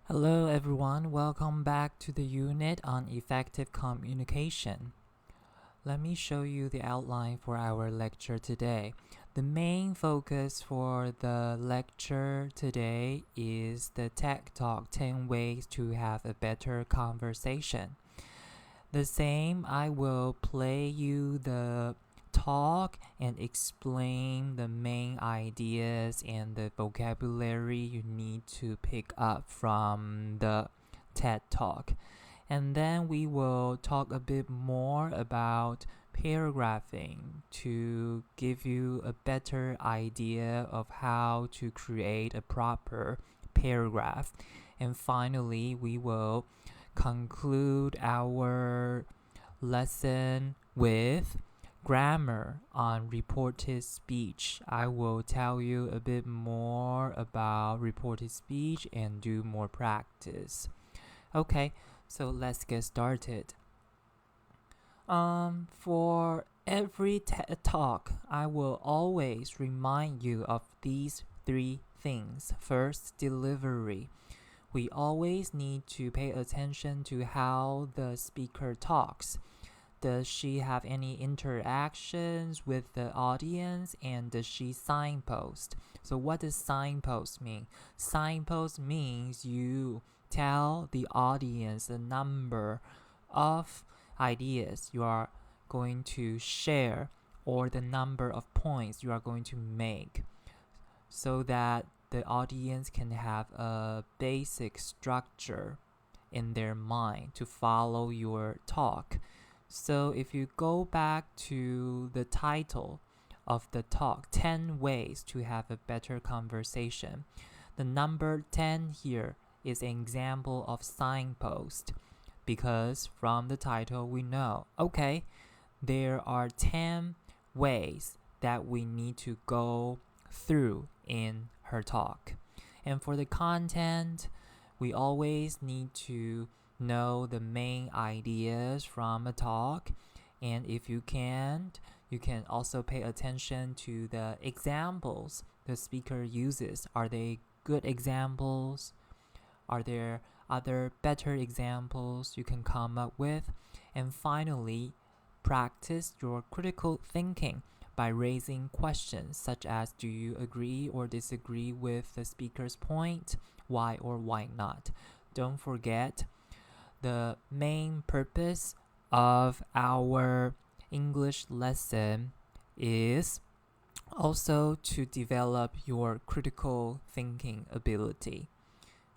Hello everyone, welcome back to the unit on effective communication. Let me show you the outline for our lecture today. The main focus for the lecture today is the Tech Talk 10 Ways to Have a Better Conversation. The same, I will play you the talk and explain the main ideas and the vocabulary you need to pick up from the TED Talk. And then we will talk a bit more about paragraphing to give you a better idea of how to create a proper paragraph. And finally, we will conclude our lesson with grammar on reported speech. I will tell you a bit more about reported speech and do more practice. Okay, so let's get started. For every TED Talk, I will always remind you of these three things. First, delivery. We always need to pay attention to how the speaker talks. Does she have any interactions with the audience, and does she signpost? So what does signpost mean? Signpost means you tell the audience the number of ideas you are going to share or the number of points you are going to make so that the audience can have a basic structure in their mind to follow your talk. So if you go back to the title of the talk, 10 ways to have a better conversation, the number 10 here is an example of signpost because from the title we know, okay, there are 10 ways that we need to go through in her talk. And for the content, we always need to know the main ideas from a talk. And if you can't, you can also pay attention to the examples the speaker uses. Are they good examples? Are there other better examples you can come up with? And finally, practice your critical thinking by raising questions such as, do you agree or disagree with the speaker's point? Why or why not? Don't forget, the main purpose of our English lesson is also to develop your critical thinking ability.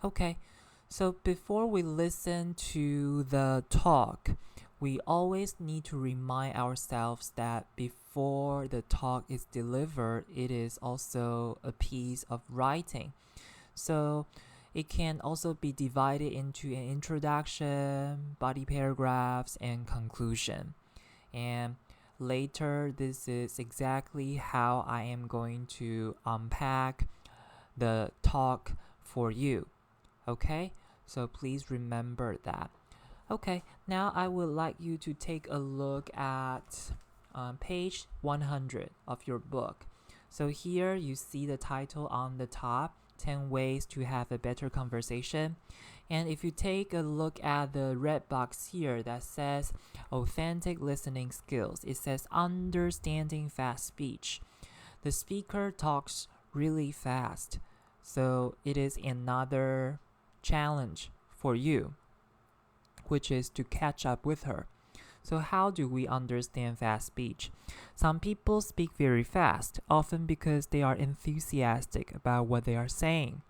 Okay, so before we listen to the talk, we always need to remind ourselves that before the talk is delivered, it is also a piece of writing. So it can also be divided into an introduction, body paragraphs, and conclusion. And later, this is exactly how I am going to unpack the talk for you. Okay? So please remember that. Okay, now I would like you to take a look at page 100 of your book. So here you see the title on the top, 10 Ways to Have a Better Conversation. And if you take a look at the red box here that says Authentic Listening Skills, it says Understanding Fast Speech. The speaker talks really fast, so it is another challenge for you, which is to catch up with her. So how do we understand fast speech? Some people speak very fast, often because they are enthusiastic about what they are saying.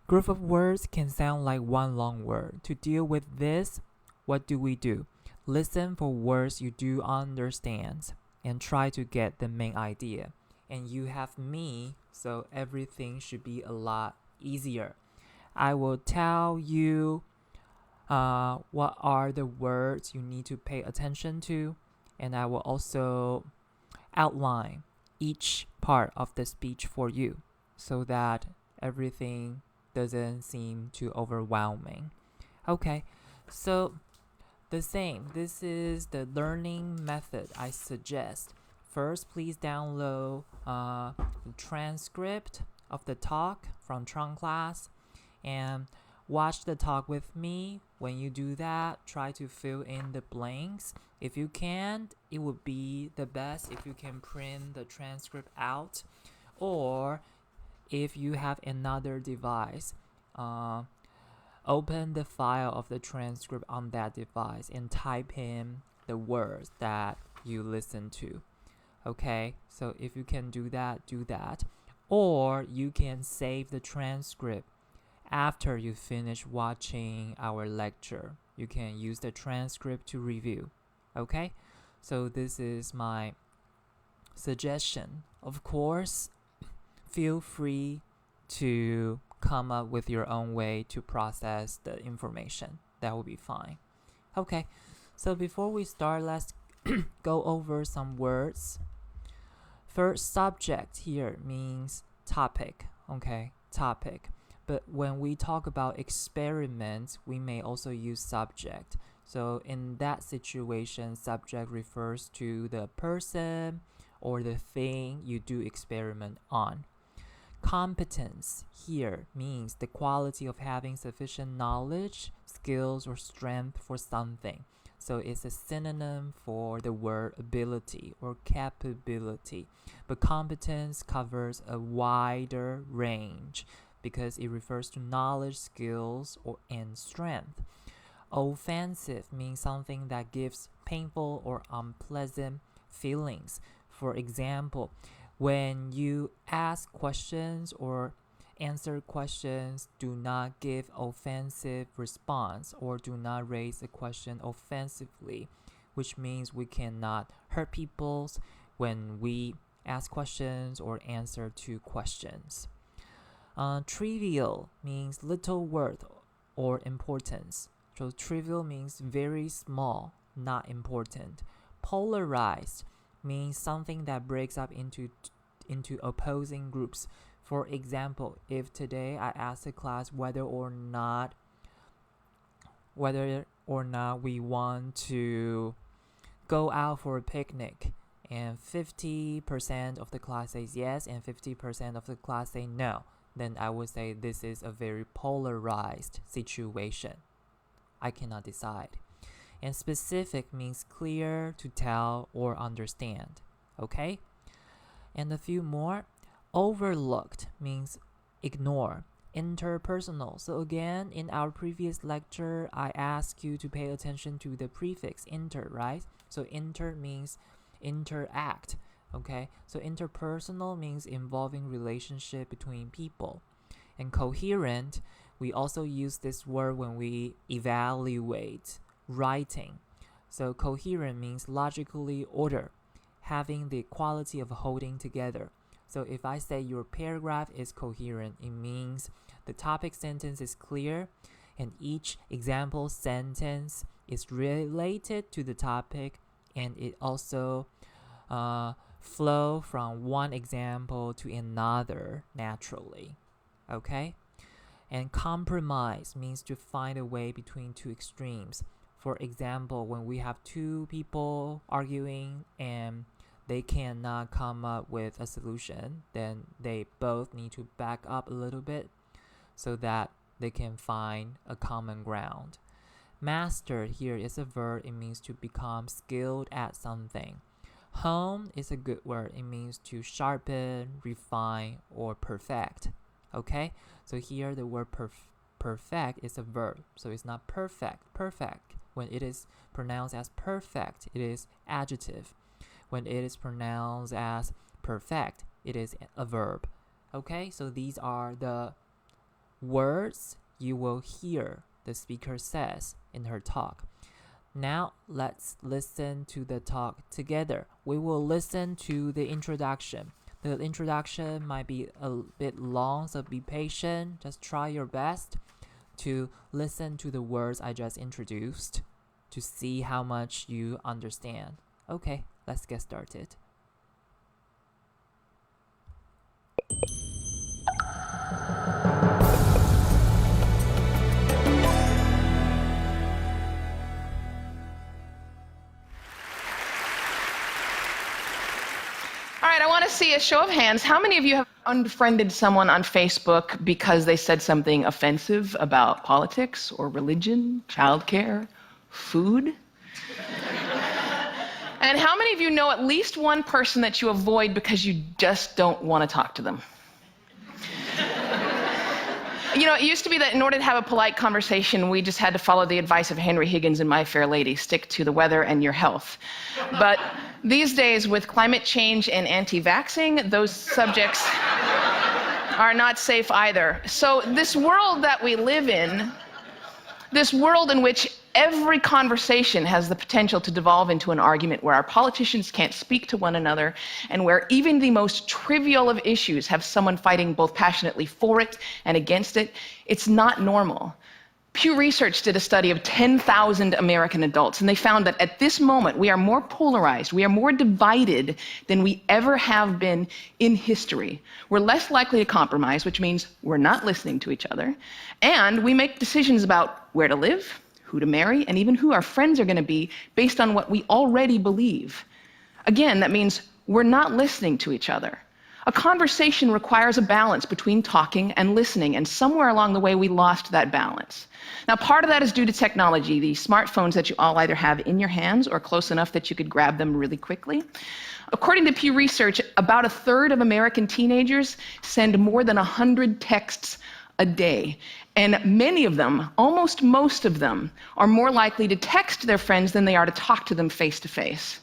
Group of words can sound like one long word. To deal with this, what do we do? Listen for words you do understand and try to get the main idea. And you have me, so everything should be a lot easier. I will tell you what are the words you need to pay attention to, and I will also outline each part of the speech for you so that everything doesn't seem too overwhelming. Okay, so the same. This is the learning method I suggest. First, please download the transcript of the talk from Tron class, and watch the talk with me. When you do that, try to fill in the blanks. If you can't, it would be the best if you can print the transcript out, or if you have another device, open the file of the transcript on that device and type in the words that you listen to. Okay, so if you can do that, do that. Or you can save the transcript after you finish watching our lecture. You can use the transcript to review. Okay, so this is my suggestion. Of course, feel free to come up with your own way to process the information. That will be fine. Okay, so before we start, let's go over some words. First, subject here means topic. Okay, topic. But when we talk about experiments, we may also use subject. So in that situation, subject refers to the person or the thing you do experiment on. Competence here means the quality of having sufficient knowledge, skills, or strength for something. So it's a synonym for the word ability or capability. But competence covers a wider range because it refers to knowledge, skills, and strength. Offensive means something that gives painful or unpleasant feelings. For example, when you ask questions or answer questions, do not give offensive response or do not raise a question offensively, which means we cannot hurt people when we ask questions or answer to questions. Trivial means little worth or importance. So trivial means very small, not important. Polarized means something that breaks up into opposing groups. For example, if today I ask the class whether or not we want to go out for a picnic, and 50% of the class says yes and 50% of the class say no, then I would say this is a very polarized situation. I cannot decide. And specific means clear, to tell or understand. Okay? And a few more. Overlooked means ignore. Interpersonal. So again, in our previous lecture, I asked you to pay attention to the prefix inter, right? So inter means interact. Okay? So interpersonal means involving relationship between people. And coherent, we also use this word when we evaluate writing. So coherent means logically ordered, having the quality of holding together. So if I say your paragraph is coherent, it means the topic sentence is clear and each example sentence is related to the topic, and it also flow from one example to another naturally. Okay? And compromise means to find a way between two extremes. For example, when we have two people arguing and they cannot come up with a solution, then they both need to back up a little bit so that they can find a common ground. Master here is a verb. It means to become skilled at something. Hone is a good word. It means to sharpen, refine, or perfect. Okay? So here the word perfect is a verb. So it's not perfect. Perfect. When it is pronounced as perfect, it is adjective. When it is pronounced as perfect, it is a verb. Okay? So these are the words you will hear the speaker says in her talk. Now let's listen to the talk together. We will listen to the introduction. The introduction might be a bit long, so be patient. Just try your best to listen to the words I just introduced to see how much you understand. Okay, let's get started. All right, I want to to see a show of hands. How many of you have unfriended someone on Facebook because they said something offensive about politics or religion, childcare, food? And how many of you know at least one person that you avoid because you just don't want to talk to them? You know, it used to be that in order to have a polite conversation, we just had to follow the advice of Henry Higgins in My Fair Lady, stick to the weather and your health. But these days, with climate change and anti-vaxxing, those subjects are not safe either. So this world that we live in, this world in which every conversation has the potential to devolve into an argument, where our politicians can't speak to one another, and where even the most trivial of issues have someone fighting both passionately for it and against it, it's not normal. Pew Research did a study of 10,000 American adults, and they found that at this moment we are more polarized, we are more divided than we ever have been in history. We're less likely to compromise, which means we're not listening to each other, and we make decisions about where to live, who to marry, and even who our friends are going to be based on what we already believe. Again, that means we're not listening to each other. A conversation requires a balance between talking and listening, and somewhere along the way we lost that balance. Now, part of that is due to technology, the smartphones that you all either have in your hands or close enough that you could grab them really quickly. According to Pew Research, about a third of American teenagers send more than 100 texts a day. And many of them, almost most of them, are more likely to text their friends than they are to talk to them face to face.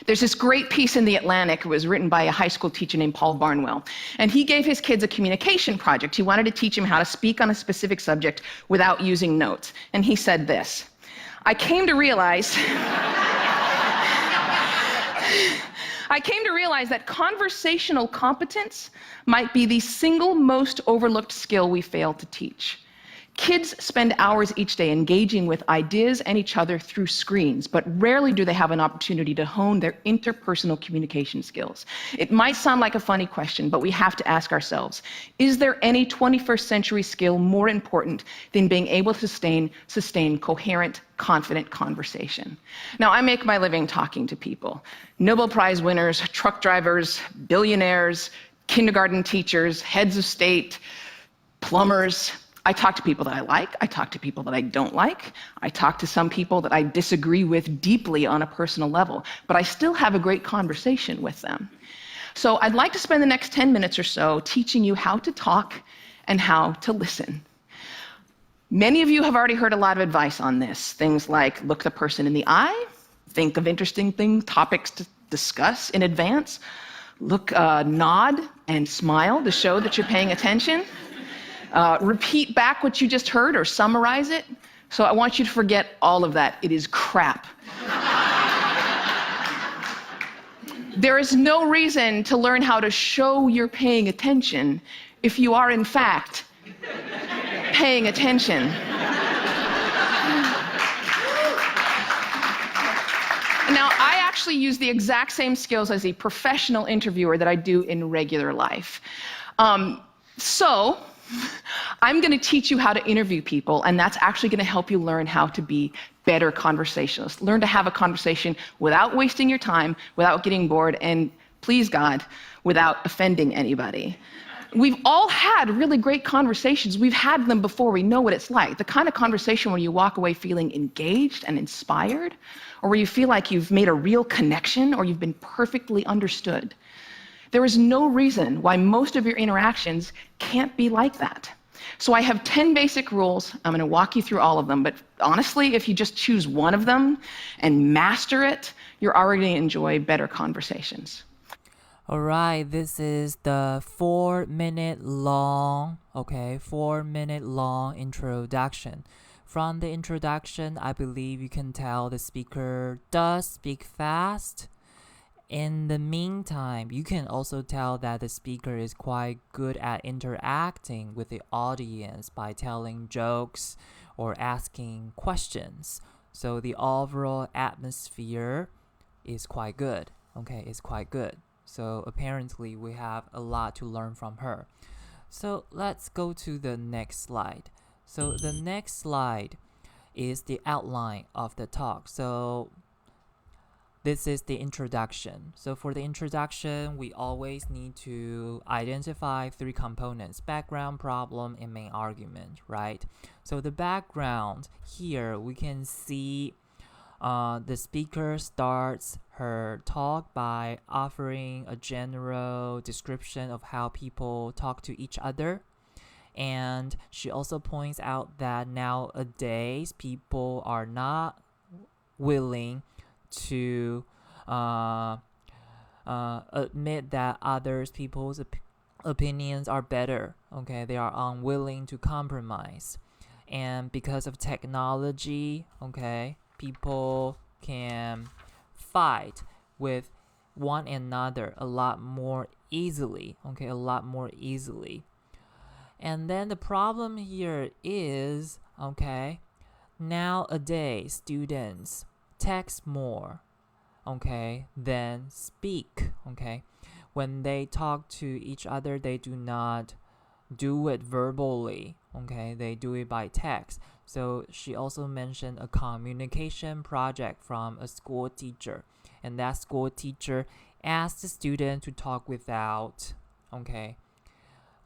There's this great piece in The Atlantic. It was written by a high school teacher named Paul Barnwell. And he gave his kids a communication project. He wanted to teach them how to speak on a specific subject without using notes. And he said this: I came to realize that conversational competence might be the single most overlooked skill we fail to teach. Kids spend hours each day engaging with ideas and each other through screens, but rarely do they have an opportunity to hone their interpersonal communication skills. It might sound like a funny question, but we have to ask ourselves, is there any 21st century skill more important than being able to sustain coherent, confident conversation? Now, I make my living talking to people. Nobel Prize winners, truck drivers, billionaires, kindergarten teachers, heads of state, plumbers. I talk to people that I like, I talk to people that I don't like, I talk to some people that I disagree with deeply on a personal level, but I still have a great conversation with them. So I'd like to spend the next 10 minutes or so teaching you how to talk and how to listen. Many of you have already heard a lot of advice on this. Things like look the person in the eye, think of interesting topics to discuss in advance, nod and smile to show that you're paying attention. Repeat back what you just heard or summarize it. So I want you to forget all of that. It is crap. There is no reason to learn how to show you're paying attention if you are, in fact, paying attention. Now, I actually use the exact same skills as a professional interviewer that I do in regular life. So I'm going to teach you how to interview people, and that's actually going to help you learn how to be better conversationalists. Learn to have a conversation without wasting your time, without getting bored, and please God, without offending anybody. We've all had really great conversations. We've had them before. We know what it's like. The kind of conversation where you walk away feeling engaged and inspired, or where you feel like you've made a real connection or you've been perfectly understood. There is no reason why most of your interactions can't be like that. So I have 10 basic rules. I'm going to walk you through all of them, but honestly, if you just choose one of them and master it, you're already going to enjoy better conversations. All right, this is the 4-minute long introduction. From the introduction, I believe you can tell the speaker does speak fast. In the meantime, you can also tell that the speaker is quite good at interacting with the audience by telling jokes or asking questions. So the overall atmosphere is quite good. Okay, it's quite good. So apparently we have a lot to learn from her. So let's go to the next slide. So the next slide is the outline of the talk. So this is the introduction. So for the introduction, we always need to identify three components: background, problem, and main argument, right? So the background, here we can see the speaker starts her talk by offering a general description of how people talk to each other. And she also points out that nowadays people are not willing to admit that others people's opinions are better. Okay, they are unwilling to compromise, and because of technology, okay, people can fight with one another a lot more easily. Okay, a lot more easily. And then the problem here is, okay, nowadays students text more, okay, than speak. Okay, when they talk to each other, they do not do it verbally. Okay, they do it by text. So she also mentioned a communication project from a school teacher, and that school teacher asked the student to talk without, okay,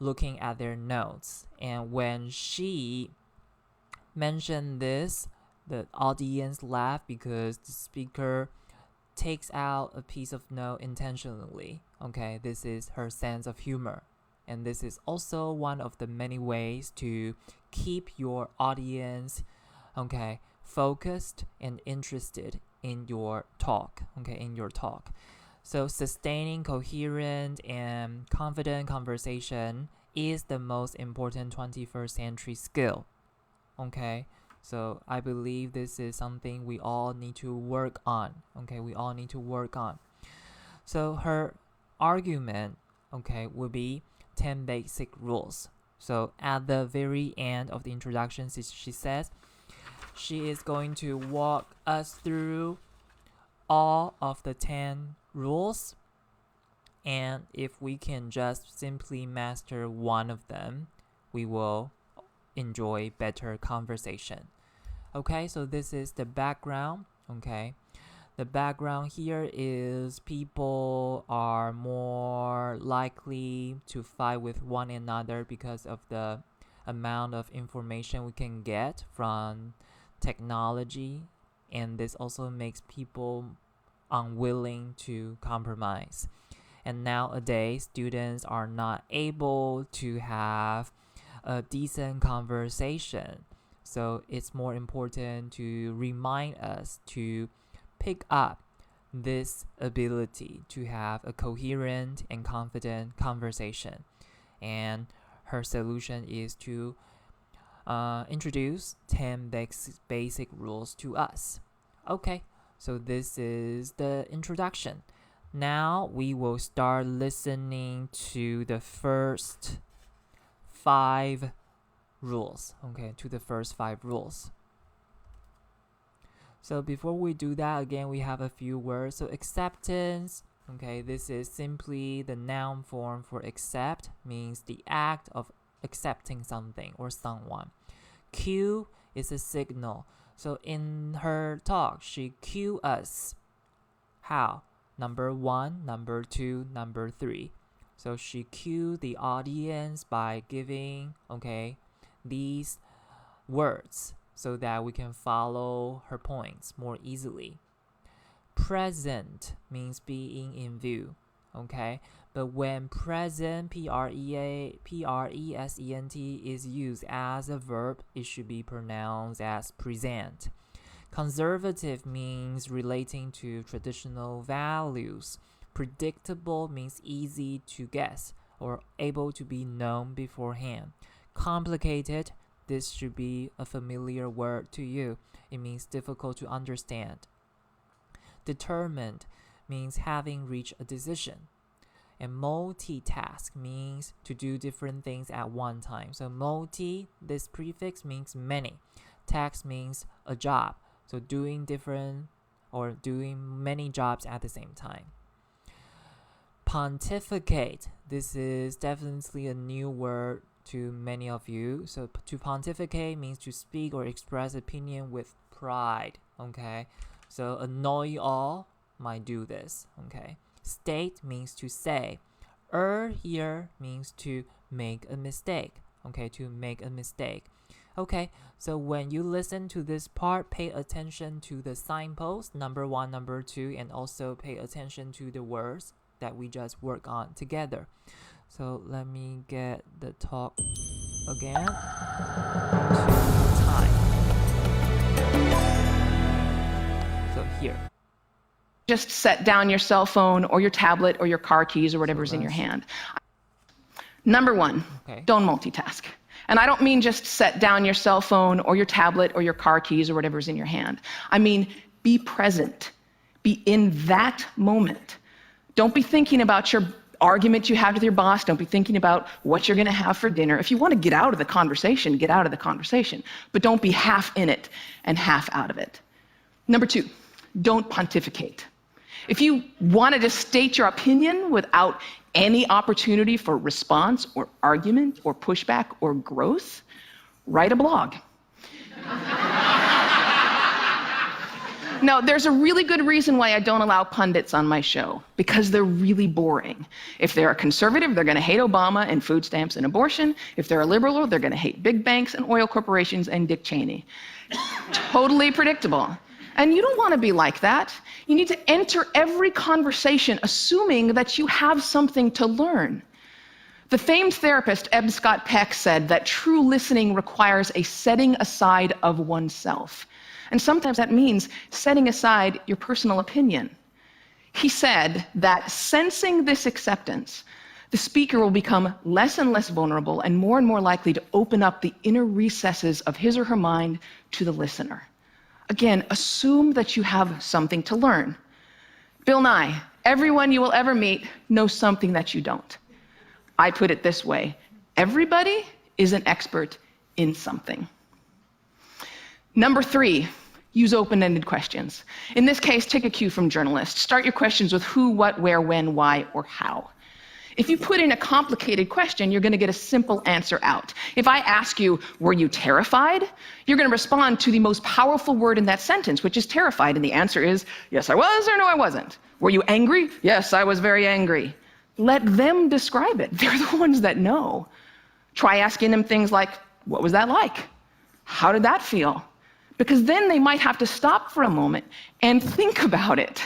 looking at their notes. And when she mentioned this, the audience laughed because the speaker takes out a piece of note intentionally. Okay, this is her sense of humor. And this is also one of the many ways to keep your audience, okay, focused and interested in your talk. Okay, in your talk. So sustaining coherent and confident conversation is the most important 21st century skill. Okay, so I believe this is something we all need to work on. Okay, we all need to work on. So her argument, okay, will be 10 basic rules. So at the very end of the introduction, she says she is going to walk us through all of the 10 rules, and if we can just simply master one of them, we will enjoy better conversation. Okay, so this is the background. Okay, the background here is people are more likely to fight with one another because of the amount of information we can get from technology, and this also makes people unwilling to compromise. And nowadays, students are not able to have a decent conversation. So it's more important to remind us to pick up this ability to have a coherent and confident conversation. And her solution is to introduce 10 basic rules to us. Okay, so this is the introduction. Now we will start listening to the first 5 rules. Okay, to the first 5 rules. So before we do that, again, we have a few words. So acceptance, okay, this is simply the noun form for accept, means the act of accepting something or someone. Cue is a signal. So in her talk, she cue us. How? Number 1, number 2, number 3. So she cued the audience by giving, okay, these words so that we can follow her points more easily. Present means being in view, okay? But when present, present, is used as a verb, it should be pronounced as present. Conservative means relating to traditional values. Predictable means easy to guess or able to be known beforehand. Complicated, this should be a familiar word to you. It means difficult to understand. Determined means having reached a decision. And multitask means to do different things at one time. So multi, this prefix means many. Task means a job. So doing different or doing many jobs at the same time. Pontificate, this is definitely a new word to many of you. So to pontificate means to speak or express opinion with pride. Okay, so annoy all might do this. Okay, state means to say. Here means to make a mistake. Okay, to make a mistake. Okay, so when you listen to this part, pay attention to the signpost, number 1, number 2, and also pay attention to the words that we just work on together. So let me get the talk again to time. So here. Just set down your cell phone or your tablet or your car keys or whatever's in your hand. Number 1, don't multitask. And I don't mean just set down your cell phone or your tablet or your car keys or whatever's in your hand. I mean, be present. Be in that moment. Don't be thinking about your argument you have with your boss. Don't be thinking about what you're going to have for dinner. If you want to get out of the conversation, get out of the conversation. But don't be half in it and half out of it. Number 2, don't pontificate. If you wanted to state your opinion without any opportunity for response or argument or pushback or growth, write a blog. Now, there's a really good reason why I don't allow pundits on my show, because they're really boring. If they're a conservative, they're going to hate Obama and food stamps and abortion. If they're a liberal, they're going to hate big banks and oil corporations and Dick Cheney. Totally predictable. And you don't want to be like that. You need to enter every conversation assuming that you have something to learn. The famed therapist Eb Scott Peck said that true listening requires a setting aside of oneself. And sometimes that means setting aside your personal opinion. He said that sensing this acceptance, the speaker will become less and less vulnerable and more likely to open up the inner recesses of his or her mind to the listener. Again, assume that you have something to learn. Bill Nye, everyone you will ever meet knows something that you don't. I put it this way: everybody is an expert in something. Number 3, use open-ended questions. In this case, take a cue from journalists. Start your questions with who, what, where, when, why, or how. If you put in a complicated question, you're going to get a simple answer out. If I ask you, were you terrified? You're going to respond to the most powerful word in that sentence, which is terrified, and the answer is, yes, I was, or no, I wasn't. Were you angry? Yes, I was very angry. Let them describe it. They're the ones that know. Try asking them things like, what was that like? How did that feel? Because then they might have to stop for a moment and think about it,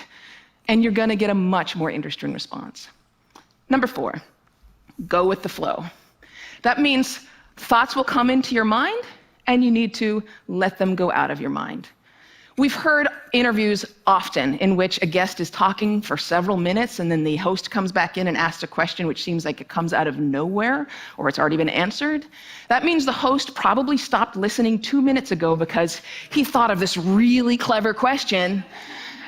and you're going to get a much more interesting response. Number 4, go with the flow. That means thoughts will come into your mind, and you need to let them go out of your mind. We've heard interviews often in which a guest is talking for several minutes, and then the host comes back in and asks a question which seems like it comes out of nowhere, or it's already been answered. That means the host probably stopped listening 2 minutes ago because he thought of this really clever question,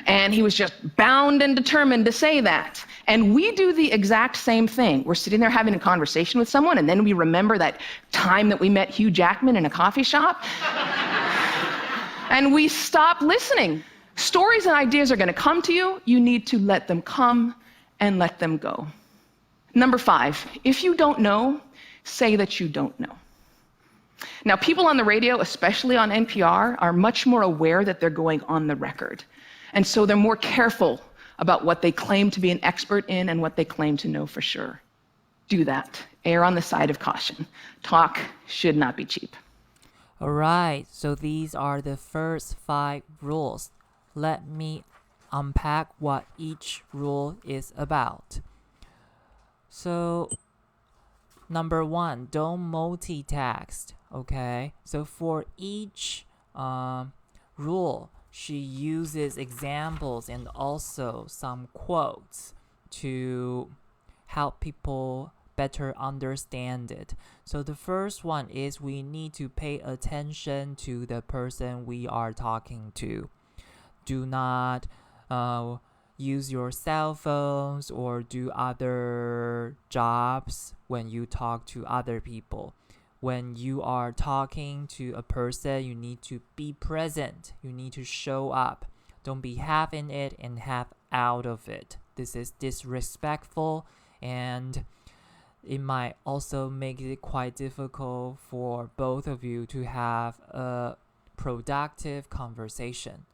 and he was just bound and determined to say that. And we do the exact same thing. We're sitting there having a conversation with someone, and then we remember that time that we met Hugh Jackman in a coffee shop, and we stop listening. Stories and ideas are going to come to you. You need to let them come and let them go. Number 5, if you don't know, say that you don't know. Now, people on the radio, especially on NPR, are much more aware that they're going on the record. And so they're more careful about what they claim to be an expert in and what they claim to know for sure. Do that. Err on the side of caution. Talk should not be cheap. All right, so these are the first 5 rules. Let me unpack what each rule is about. So, number 1, don't multitask, okay? So for each rule, she uses examples and also some quotes to help people better understand it. So the first one is we need to pay attention to the person we are talking to. Do not use your cell phones or do other jobs when you talk to other people. When you are talking to a person, you need to be present. You need to show up. Don't be half in it and half out of it. This is disrespectful, and it might also make it quite difficult for both of you to have a productive conversation.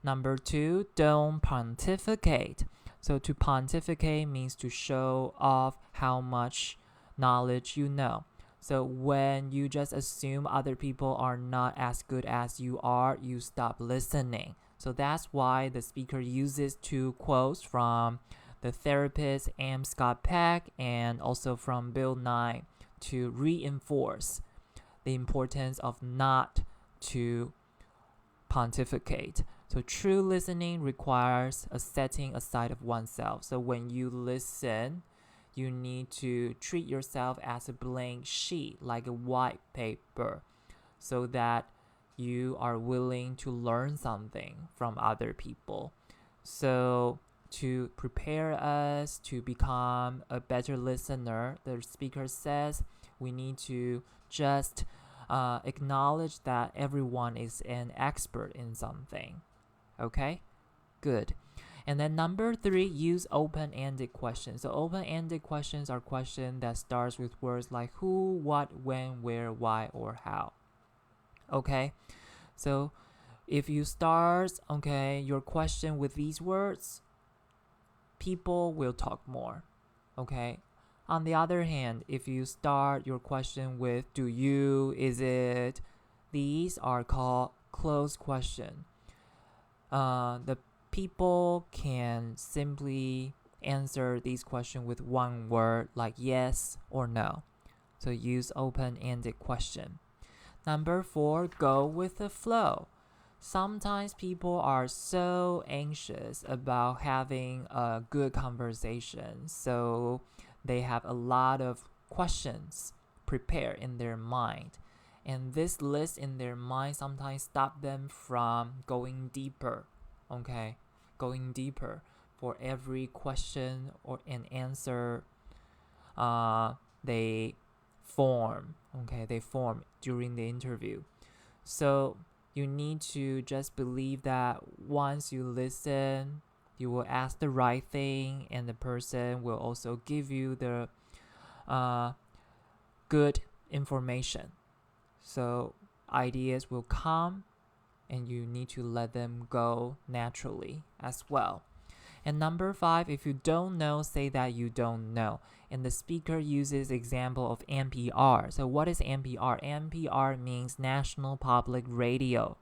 Number 2, don't pontificate. So to pontificate means to show off how much knowledge you know. So when you just assume other people are not as good as you are, you stop listening. So that's why the speaker uses 2 quotes from the therapist M. Scott Peck and also from Bill Nye to reinforce the importance of not to pontificate. So true listening requires a setting aside of oneself. So when you listen, you need to treat yourself as a blank sheet, like a white paper, so that you are willing to learn something from other people. So to prepare us to become a better listener, the speaker says we need to just acknowledge that everyone is an expert in something. Okay? Good. And then number 3, use open-ended questions. So open-ended questions are questions that starts with words like who, what, when, where, why, or how. Okay? So if you start, your question with these words, people will talk more. Okay? On the other hand, if you start your question with do you, is it, these are called closed question. The people can simply answer these questions with one word like yes or no. So use open-ended question. Number 4, go with the flow. Sometimes people are so anxious about having a good conversation, so they have a lot of questions prepared in their mind. And this list in their mind sometimes stop them from going deeper. Going deeper for every question or an answer they form. They form during the interview. So you need to just believe that once you listen, you will ask the right thing, and the person will also give you the good information. So ideas will come, and you need to let them go naturally as well. And number 5, if you don't know, say that you don't know. And the speaker uses example of NPR. So what is NPR? NPR means National Public Radio.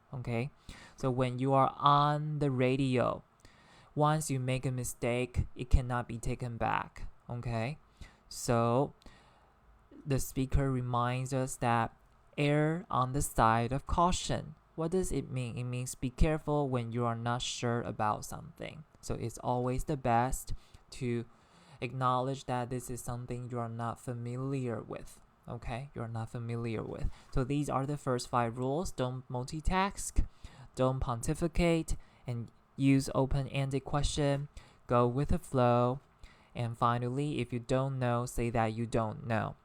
So when you are on the radio, once you make a mistake, it cannot be taken back. So the speaker reminds us that err on the side of caution. What does it mean? It means be careful when you are not sure about something. So it's always the best to acknowledge that this is something you are not familiar with. You're not familiar with. So these are the first 5 rules. Don't multitask, don't pontificate, and use open-ended question, go with the flow, and finally, if you don't know, say that you don't know.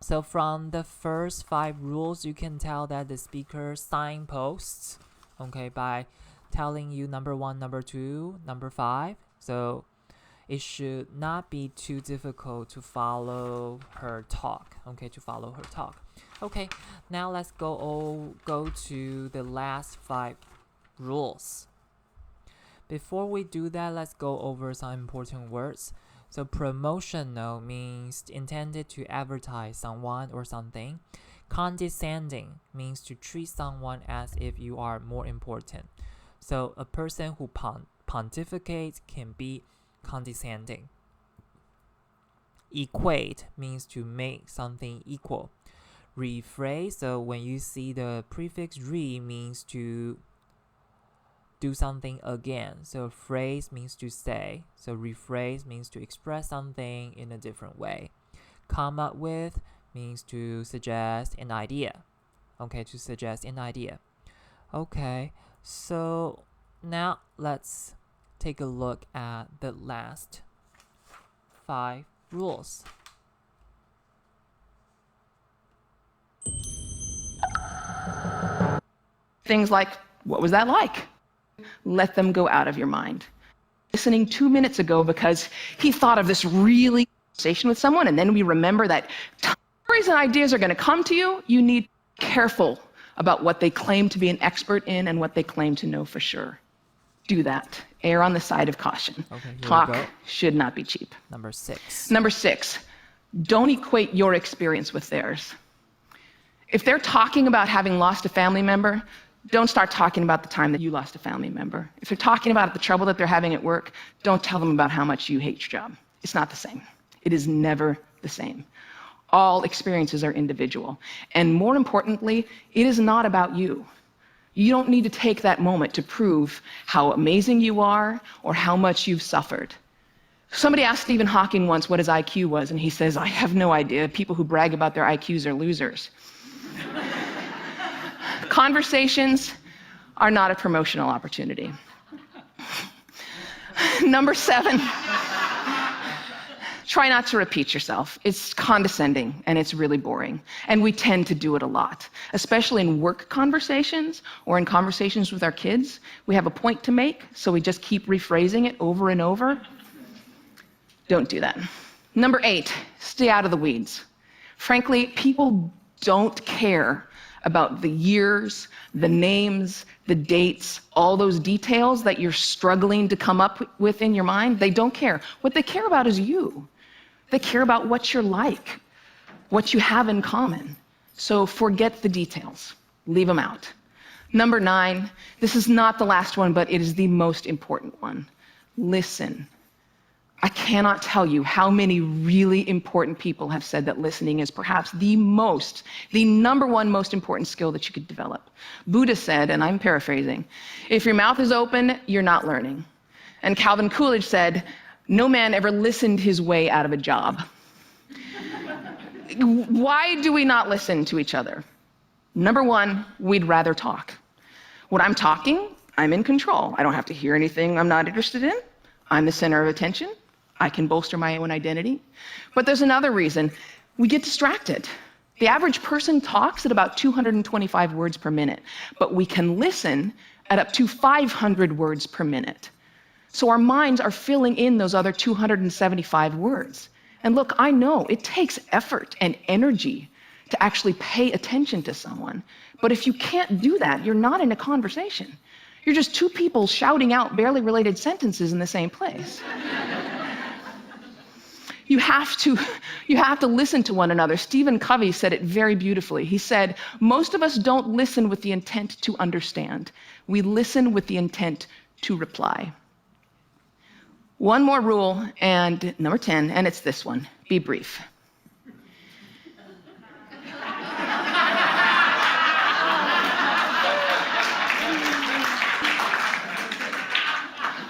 So from the first 5 rules, you can tell that the speaker signposts, by telling you number 1, number 2, number 5. So it should not be too difficult to follow her talk. Now let's go to the last 5 rules. Before we do that, let's go over some important words. So promotional means intended to advertise someone or something. Condescending means to treat someone as if you are more important. So a person who pontificates can be condescending. Equate means to make something equal. Rephrase, so when you see the prefix re, means to do something again. So phrase means to say. So rephrase means to express something in a different way. Come up with means to suggest an idea. To suggest an idea. So now let's take a look at the last 5 rules. Things like, what was that like? Let them go out of your mind. Listening 2 minutes ago because he thought of this really conversation with someone, and then we remember that stories and ideas are going to come to you. You need to be careful about what they claim to be an expert in and what they claim to know for sure. do that. Err on the side of caution. Okay, here we Talk go. should not be cheap. Number 6. Number 6, don't equate your experience with theirs. If they're talking about having lost a family member, don't start talking about the time that you lost a family member. If they're talking about the trouble that they're having at work, don't tell them about how much you hate your job. It's not the same. It is never the same. All experiences are individual. And more importantly, it is not about you. You don't need to take that moment to prove how amazing you are or how much you've suffered. Somebody asked Stephen Hawking once what his IQ was, and he says, I have no idea. People who brag about their IQs are losers. Conversations are not a promotional opportunity. Number 7, try not to repeat yourself. It's condescending and it's really boring. And we tend to do it a lot, especially in work conversations or in conversations with our kids. We have a point to make, so we just keep rephrasing it over and over. Don't do that. Number 8, stay out of the weeds. Frankly, people don't care about the years, the names, the dates, all those details that you're struggling to come up with in your mind. They don't care. What they care about is you. They care about what you're like, what you have in common. So forget the details. Leave them out. Number 9, this is not the last one, but it is the most important one. Listen. I cannot tell you how many really important people have said that listening is perhaps the number one most important skill that you could develop. Buddha said, and I'm paraphrasing, if your mouth is open, you're not learning. And Calvin Coolidge said, no man ever listened his way out of a job. Why do we not listen to each other? Number 1, we'd rather talk. When I'm talking, I'm in control. I don't have to hear anything I'm not interested in. I'm the center of attention. I can bolster my own identity. But there's another reason. We get distracted. The average person talks at about 225 words per minute, but we can listen at up to 500 words per minute. So our minds are filling in those other 275 words. And look, I know it takes effort and energy to actually pay attention to someone. But if you can't do that, you're not in a conversation. You're just two people shouting out barely related sentences in the same place. You have to listen to one another. Stephen Covey said it very beautifully. He said, most of us don't listen with the intent to understand. We listen with the intent to reply. One more rule, and number 10, and it's this one. Be brief.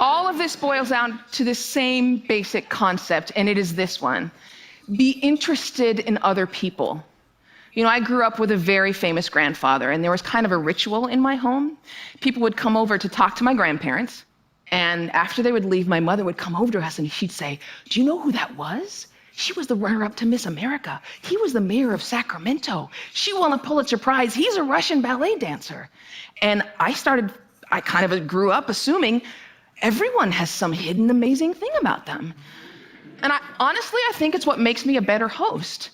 All of this boils down to the same basic concept, and it is this one. Be interested in other people. You know, I grew up with a very famous grandfather, and there was kind of a ritual in my home. People would come over to talk to my grandparents, and after they would leave, my mother would come over to us, and she'd say, do you know who that was? She was the runner-up to Miss America. He was the mayor of Sacramento. She won a Pulitzer Prize. He's a Russian ballet dancer. And I kind of grew up assuming everyone has some hidden amazing thing about them. And honestly, I think it's what makes me a better host.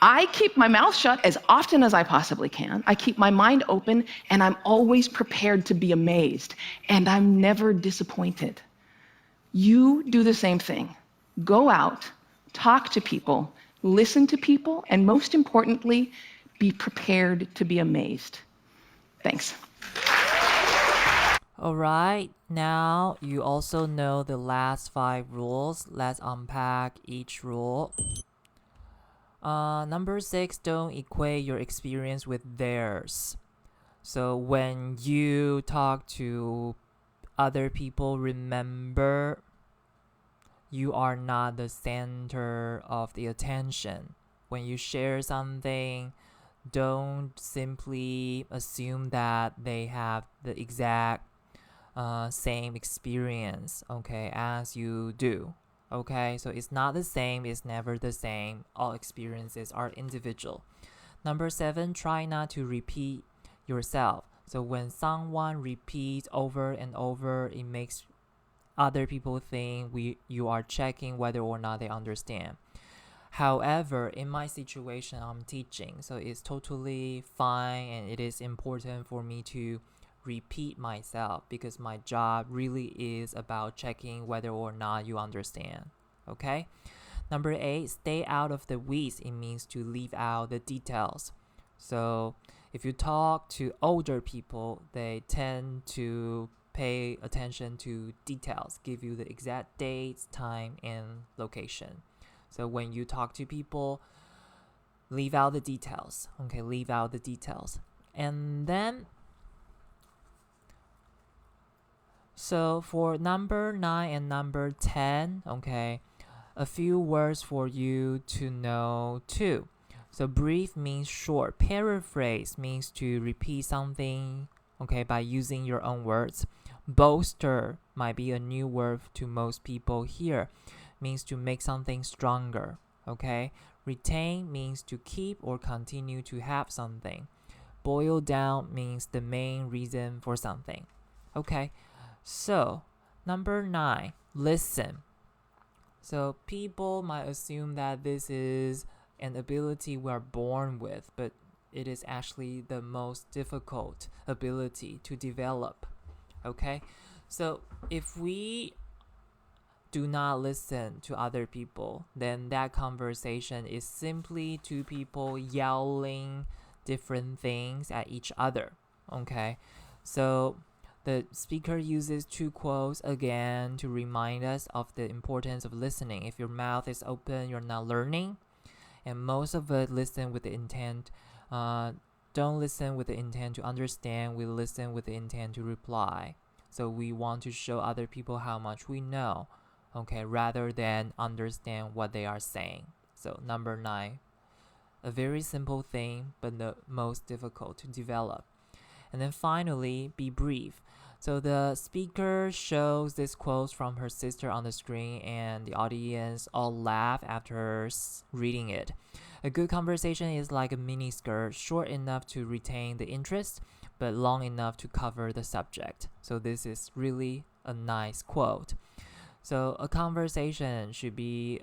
I keep my mouth shut as often as I possibly can. I keep my mind open, and I'm always prepared to be amazed, and I'm never disappointed. You do the same thing. Go out, talk to people, listen to people, and most importantly, be prepared to be amazed. Thanks. All right, now you also know the last 5 rules. Let's unpack each rule. Number 6, don't equate your experience with theirs. So when you talk to other people, remember you are not the center of the attention. When you share something, don't simply assume that they have the exact same experience, okay, as you do. Okay, so it's not the same, it's never the same. All experiences are individual. Number 7, try not to repeat yourself. So when someone repeats over and over, it makes other people think you are checking whether or not they understand. However, in my situation, I'm teaching, so it's totally fine, and it is important for me to repeat myself because my job really is about checking whether or not you understand. Okay? Number 8, stay out of the weeds. It means to leave out the details. So if you talk to older people, they tend to pay attention to details, give you the exact dates, time, and location. So when you talk to people, leave out the details. Okay, leave out the details. And then, so for number 9 and number 10, okay, a few words for you to know too. So brief means short. Paraphrase means to repeat something, okay, by using your own words. Bolster might be a new word to most people here. Means to make something stronger, okay? Retain means to keep or continue to have something. Boil down means the main reason for something. Okay, so number 9, listen. So people might assume that this is an ability we are born with, but it is actually the most difficult ability to develop. Okay, so if we do not listen to other people, then that conversation is simply two people yelling different things at each other. Okay, so the speaker uses 2 quotes again to remind us of the importance of listening. If your mouth is open, you're not learning. And most of us listen with the intent, don't listen with the intent to understand, we listen with the intent to reply. So we want to show other people how much we know, okay, rather than understand what they are saying. So number 9, a very simple thing, but the most difficult to develop. And then finally, be brief. So the speaker shows this quote from her sister on the screen, and the audience all laugh after reading it. A good conversation is like a mini skirt, short enough to retain the interest, but long enough to cover the subject. So this is really a nice quote. So a conversation should really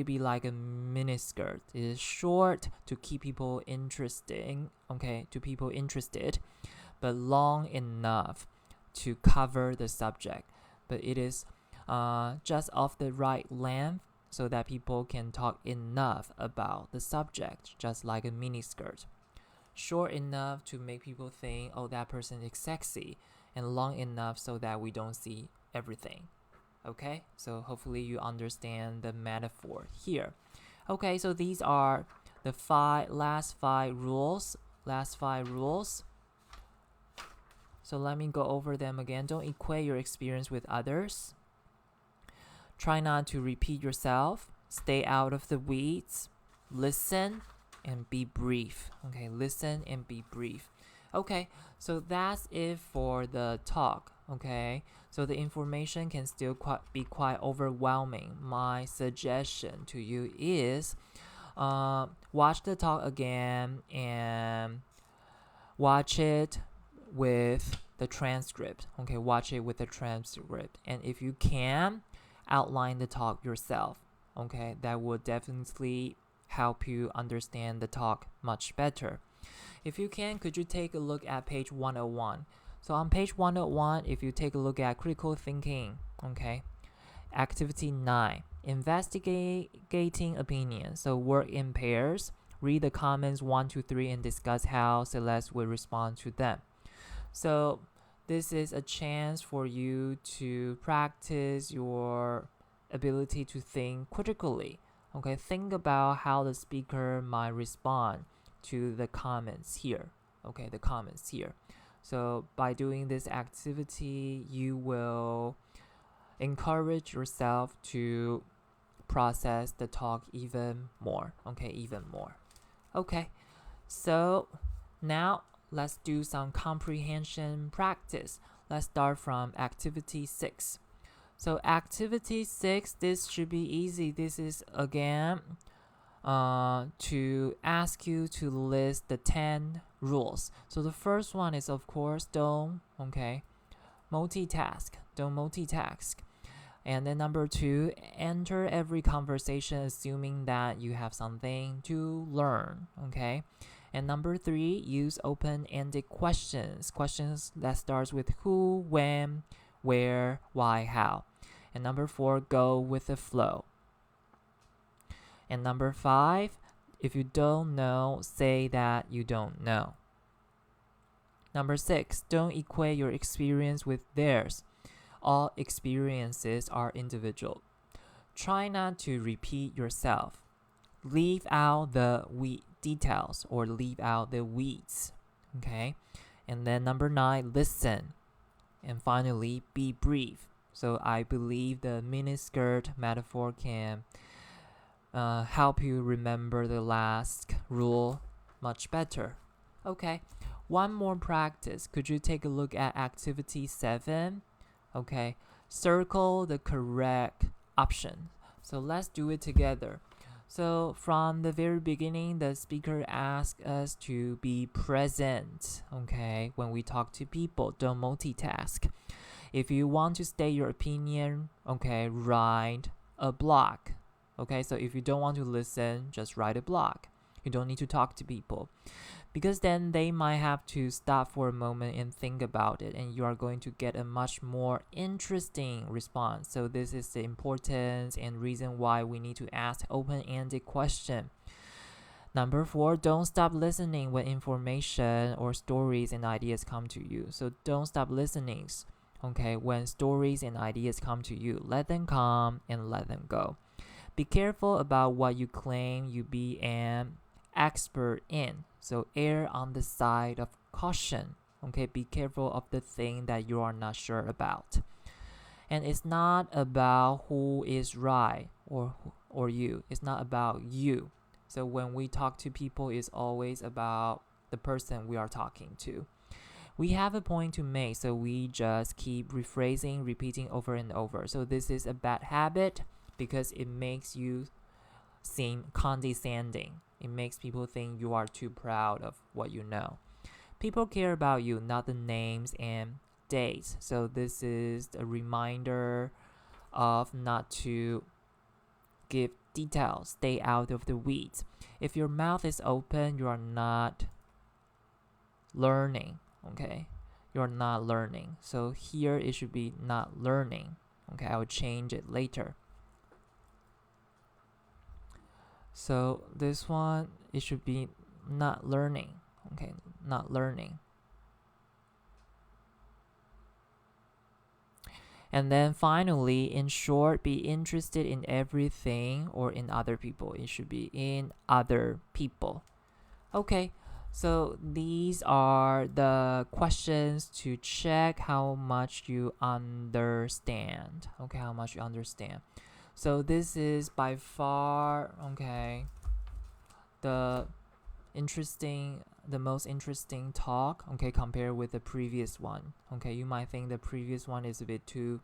be like a mini skirt. It is short to keep people interested, but long enough to cover the subject. But it is just of the right length so that people can talk enough about the subject, just like a mini skirt. Short enough to make people think, oh, that person is sexy, and long enough so that we don't see everything. Okay, so hopefully you understand the metaphor here. Okay, so these are the last five rules. So let me go over them again. Don't equate your experience with others. Try not to repeat yourself. Stay out of the weeds. Listen and be brief. Okay, listen and be brief. Okay, so that's it for the talk. Okay, so the information can still be quite overwhelming. My suggestion to you is watch the talk again and watch it with the transcript. Okay, watch it with the transcript. And if you can, outline the talk yourself. Okay, that will definitely help you understand the talk much better. If you can, could you take a look at page 101? So on page 101, if you take a look at critical thinking, okay, activity 9, investigating opinions. So work in pairs, read the comments 1 to 3 and discuss how Celeste will respond to them. So this is a chance for you to practice your ability to think critically. Okay, think about how the speaker might respond to the comments here. Okay, the comments here. So by doing this activity, you will encourage yourself to process the talk even more. Okay, even more. Okay, so now let's do some comprehension practice. Let's start from activity 6. So activity 6, this should be easy. This is again to ask you to list the 10 rules. So the first one is, of course, don't multitask. And then number 2, enter every conversation assuming that you have something to learn. Okay. And number 3, use open-ended questions. Questions that starts with who, when, where, why, how. And number 4, go with the flow. And number 5, if you don't know, say that you don't know. Number 6, don't equate your experience with theirs. All experiences are individual. Try not to repeat yourself. Leave out the details or leave out the weeds. Okay? And then number 9, listen. And finally, be brief. So I believe the miniskirt metaphor can help you remember the last rule much better. Okay, one more practice. Could you take a look at activity 7? Okay, circle the correct option. So let's do it together. So from the very beginning, the speaker asked us to be present. Okay, when we talk to people, don't multitask. If you want to state your opinion, okay, write a blog. Okay, so if you don't want to listen, just write a blog. You don't need to talk to people, because then they might have to stop for a moment and think about it, and you are going to get a much more interesting response. So this is the importance and reason why we need to ask open-ended question. Number 4, don't stop listening when information or stories and ideas come to you. So don't stop listening. Okay, when stories and ideas come to you, let them come and let them go. Be careful about what you claim you be an expert in. So err on the side of caution. Okay, be careful of the thing that you are not sure about. And it's not about who is right or you. It's not about you. So when we talk to people, it's always about the person we are talking to. We have a point to make, so we just keep rephrasing, repeating over and over. So this is a bad habit because it makes you seem condescending. It makes people think you are too proud of what you know. People care about you, not the names and dates. So this is a reminder of not to give details, stay out of the weeds. If your mouth is open, you are not learning. Okay, you're not learning. So here it should be not learning. Okay, I will change it later. So this one, it should be not learning. Okay, not learning. And then finally, in short, be interested in everything or in other people. It should be in other people. Okay. So these are the questions to check how much you understand. Okay, how much you understand. So this is by far, okay, the most interesting talk, okay, compared with the previous one. Okay, you might think the previous one is a bit too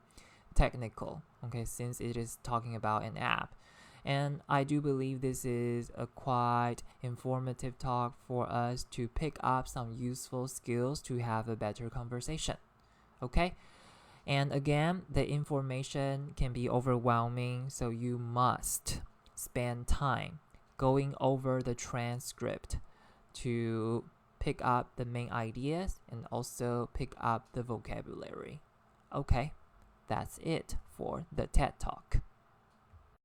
technical, okay, since it is talking about an app. And I do believe this is a quite informative talk for us to pick up some useful skills to have a better conversation. Okay? And again, the information can be overwhelming, so you must spend time going over the transcript to pick up the main ideas and also pick up the vocabulary. Okay, that's it for the TED Talk.